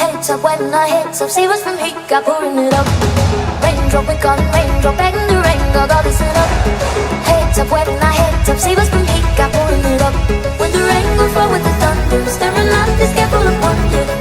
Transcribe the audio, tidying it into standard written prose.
Heads up when I hits up, see what's from heat, got pouring it up. Raindrop, we got raindrop, begging the rain, got listen up. Heads up when I hits up, see what's from heat, got pouring it up. When the rain will fall with the thunder, staring at this sky full of wonder.